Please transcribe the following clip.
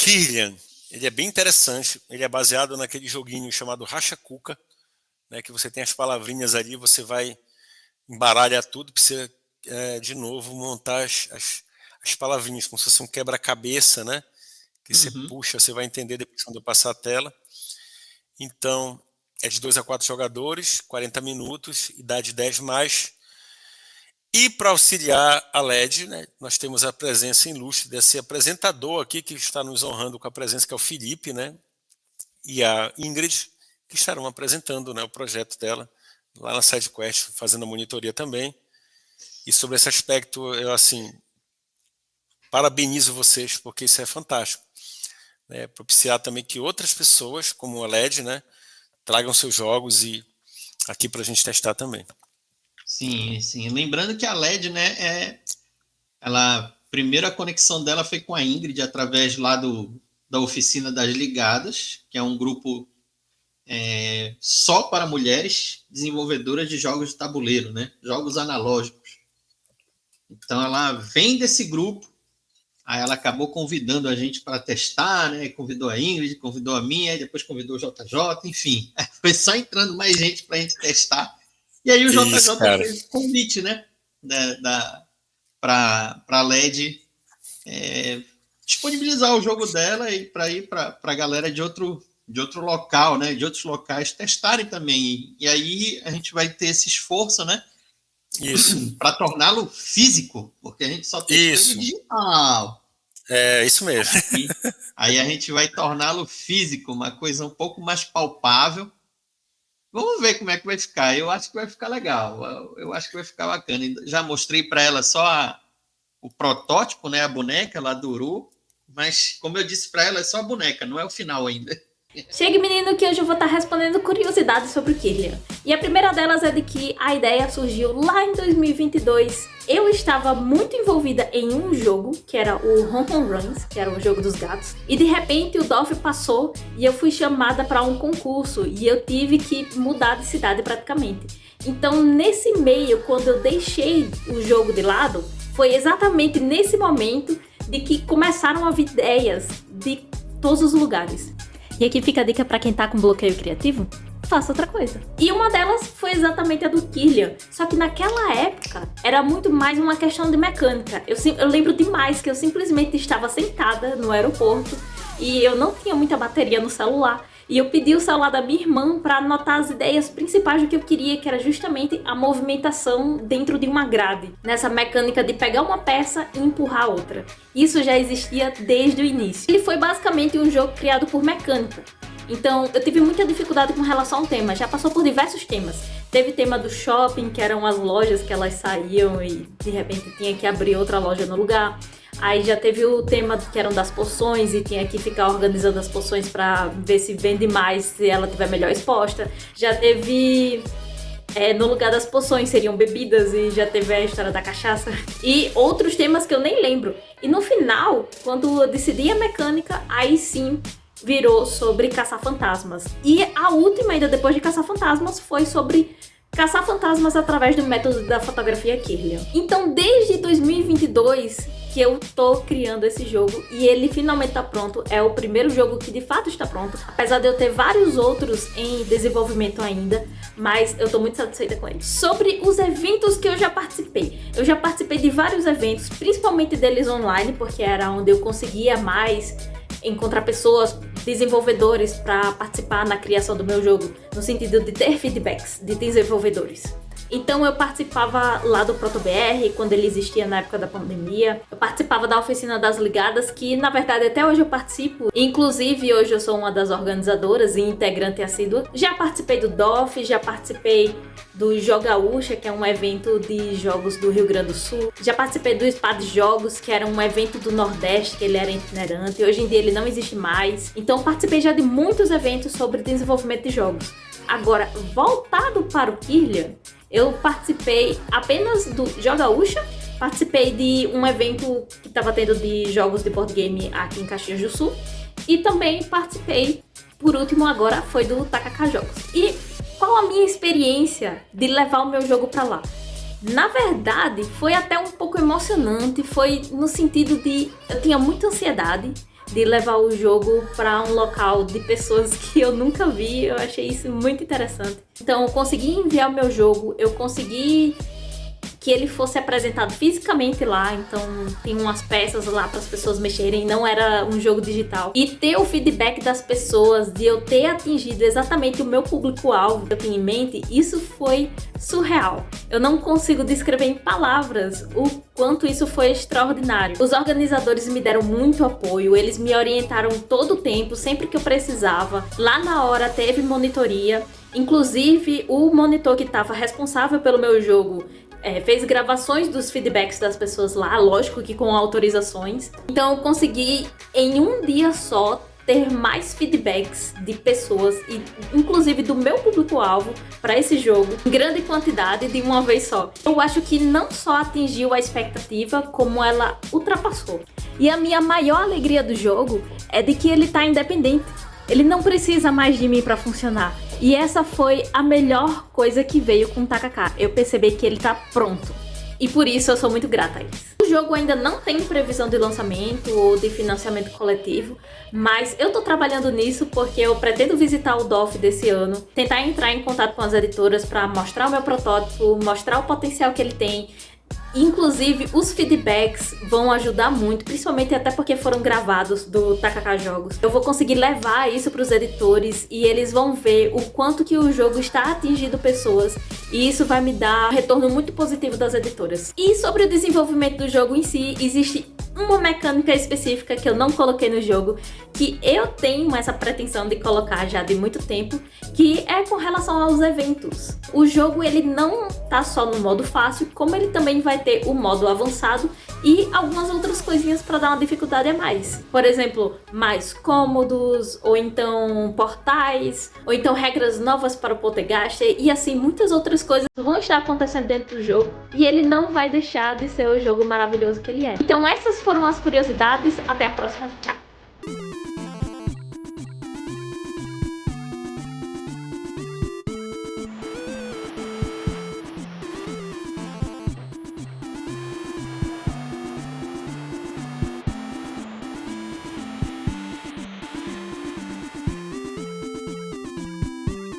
Kirlian, ele é bem interessante. Ele é baseado naquele joguinho chamado Racha Cuca, né, que você tem as palavrinhas ali, você vai embaralhar tudo para você, de novo, montar as palavrinhas, como se fosse um quebra-cabeça, né? Que você puxa, você vai entender depois quando eu passar a tela. Então, é de 2 a 4 jogadores, 40 minutos, idade 10 mais. E para auxiliar a LED, né, nós temos a presença ilustre desse apresentador aqui, que está nos honrando com a presença, que é o Felipe, né? E a Ingrid, que estarão apresentando, né, o projeto dela lá na SideQuest, fazendo a monitoria também. E sobre esse aspecto, eu assim parabenizo vocês, porque isso é fantástico. Propiciar também que outras pessoas, como a LED, né, tragam seus jogos e aqui para a gente testar também. Sim, sim. Lembrando que a LED, né, primeiro a conexão dela foi com a Ingrid através lá da Oficina das Ligadas, que é um grupo só para mulheres desenvolvedoras de jogos de tabuleiro, né? Jogos analógicos. Então ela vem desse grupo, aí ela acabou convidando a gente para testar, né? Convidou a Ingrid, convidou a minha, e depois convidou o JJ, enfim. Foi só entrando mais gente para a gente testar. E aí o JJ fez o convite, né? Para a LED disponibilizar o jogo dela e para ir para a galera de outro local, né, de outros locais testarem também. E aí a gente vai ter esse esforço, né, para torná-lo físico, porque a gente só testou ele digital. É, isso mesmo. Aí a gente vai torná-lo físico, uma coisa um pouco mais palpável. Vamos ver como é que vai ficar. Eu acho que vai ficar legal. Eu acho que vai ficar bacana. Já mostrei para ela só o protótipo, né, a boneca lá do Uru, mas como eu disse para ela, é só a boneca, não é o final ainda. Chegue, menino, que hoje eu vou estar respondendo curiosidades sobre o Kirlian. E a primeira delas é de que a ideia surgiu lá em 2022. Eu estava muito envolvida em um jogo, que era o Home Runs, que era o jogo dos gatos. E de repente o DOF passou e eu fui chamada para um concurso. E eu tive que mudar de cidade praticamente. Então, nesse meio, quando eu deixei o jogo de lado, foi exatamente nesse momento de que começaram a vir ideias de todos os lugares. E aqui fica a dica pra quem tá com bloqueio criativo, faça outra coisa. E uma delas foi exatamente a do Kirlian, só que naquela época era muito mais uma questão de mecânica. Eu lembro demais que eu simplesmente estava sentada no aeroporto e eu não tinha muita bateria no celular. E eu pedi o celular da minha irmã para anotar as ideias principais do que eu queria, que era justamente a movimentação dentro de uma grade. Nessa mecânica de pegar uma peça e empurrar outra. Isso já existia desde o início. Ele foi basicamente um jogo criado por mecânica. Então eu tive muita dificuldade com relação ao tema, já passou por diversos temas. Teve tema do shopping, que eram as lojas que elas saíam e de repente tinha que abrir outra loja no lugar. Aí já teve o tema que eram das poções e tinha que ficar organizando as poções pra ver se vende mais, se ela tiver melhor exposta. Já teve... no lugar das poções seriam bebidas e já teve a história da cachaça. E outros temas que eu nem lembro. E no final, quando eu decidi a mecânica, aí sim virou sobre caçar fantasmas. E a última, ainda depois de caçar fantasmas, foi sobre caçar fantasmas através do método da fotografia Kirlian. Então, desde 2022... que eu tô criando esse jogo e ele finalmente tá pronto. É o primeiro jogo que de fato está pronto, apesar de eu ter vários outros em desenvolvimento ainda, mas eu tô muito satisfeita com ele. Sobre os eventos que eu já participei de vários eventos, principalmente deles online, porque era onde eu conseguia mais encontrar pessoas, desenvolvedores para participar na criação do meu jogo, no sentido de ter feedbacks de desenvolvedores. Então eu participava lá do ProtoBR, quando ele existia na época da pandemia. Eu participava da Oficina das Ligadas, que na verdade até hoje eu participo. Inclusive hoje eu sou uma das organizadoras e integrante assídua. Já participei do DOF, já participei do Jogaúcha, que é um evento de jogos do Rio Grande do Sul. Já participei do Spa de Jogos, que era um evento do Nordeste, que ele era itinerante. Hoje em dia ele não existe mais. Então participei já de muitos eventos sobre desenvolvimento de jogos. Agora, voltado para o Kirlian, eu participei apenas do Jogaúcha, participei de um evento que estava tendo de jogos de board game aqui em Caxias do Sul e também participei, por último agora, foi do Takaká Jogos. E qual a minha experiência de levar o meu jogo para lá? Na verdade, foi até um pouco emocionante, foi no sentido de eu tinha muita ansiedade, de levar o jogo para um local de pessoas que eu nunca vi. Eu achei isso muito interessante. Então eu consegui enviar o meu jogo, eu consegui que ele fosse apresentado fisicamente lá, então tem umas peças lá para as pessoas mexerem, não era um jogo digital. E ter o feedback das pessoas, de eu ter atingido exatamente o meu público-alvo que eu tinha em mente, isso foi surreal. Eu não consigo descrever em palavras o quanto isso foi extraordinário. Os organizadores me deram muito apoio, eles me orientaram todo o tempo, sempre que eu precisava. Lá na hora teve monitoria, inclusive o monitor que estava responsável pelo meu jogo fez gravações dos feedbacks das pessoas lá, lógico que com autorizações. Então eu consegui em um dia só ter mais feedbacks de pessoas, e inclusive do meu público-alvo, para esse jogo, em grande quantidade de uma vez só. Eu acho que não só atingiu a expectativa, como ela ultrapassou. E a minha maior alegria do jogo é de que ele tá independente. Ele não precisa mais de mim para funcionar. E essa foi a melhor coisa que veio com o TKK. Eu percebi que ele tá pronto. E por isso eu sou muito grata a isso. O jogo ainda não tem previsão de lançamento ou de financiamento coletivo, mas eu tô trabalhando nisso porque eu pretendo visitar o DOF desse ano, tentar entrar em contato com as editoras para mostrar o meu protótipo, mostrar o potencial que ele tem. Inclusive, os feedbacks vão ajudar muito, principalmente até porque foram gravados do TKK Jogos. Eu vou conseguir levar isso para os editores e eles vão ver o quanto que o jogo está atingindo pessoas, e isso vai me dar um retorno muito positivo das editoras. E sobre o desenvolvimento do jogo em si, existe uma mecânica específica que eu não coloquei no jogo, que eu tenho essa pretensão de colocar já de muito tempo, que é com relação aos eventos. O jogo ele não tá só no modo fácil, como ele também vai ter o modo avançado e algumas outras coisinhas para dar uma dificuldade a mais. Por exemplo, mais cômodos, ou então portais, ou então regras novas para o Poltergeist, e assim muitas outras coisas vão estar acontecendo dentro do jogo, e ele não vai deixar de ser o jogo maravilhoso que ele é. Então essas foram as curiosidades, até a próxima, tchau!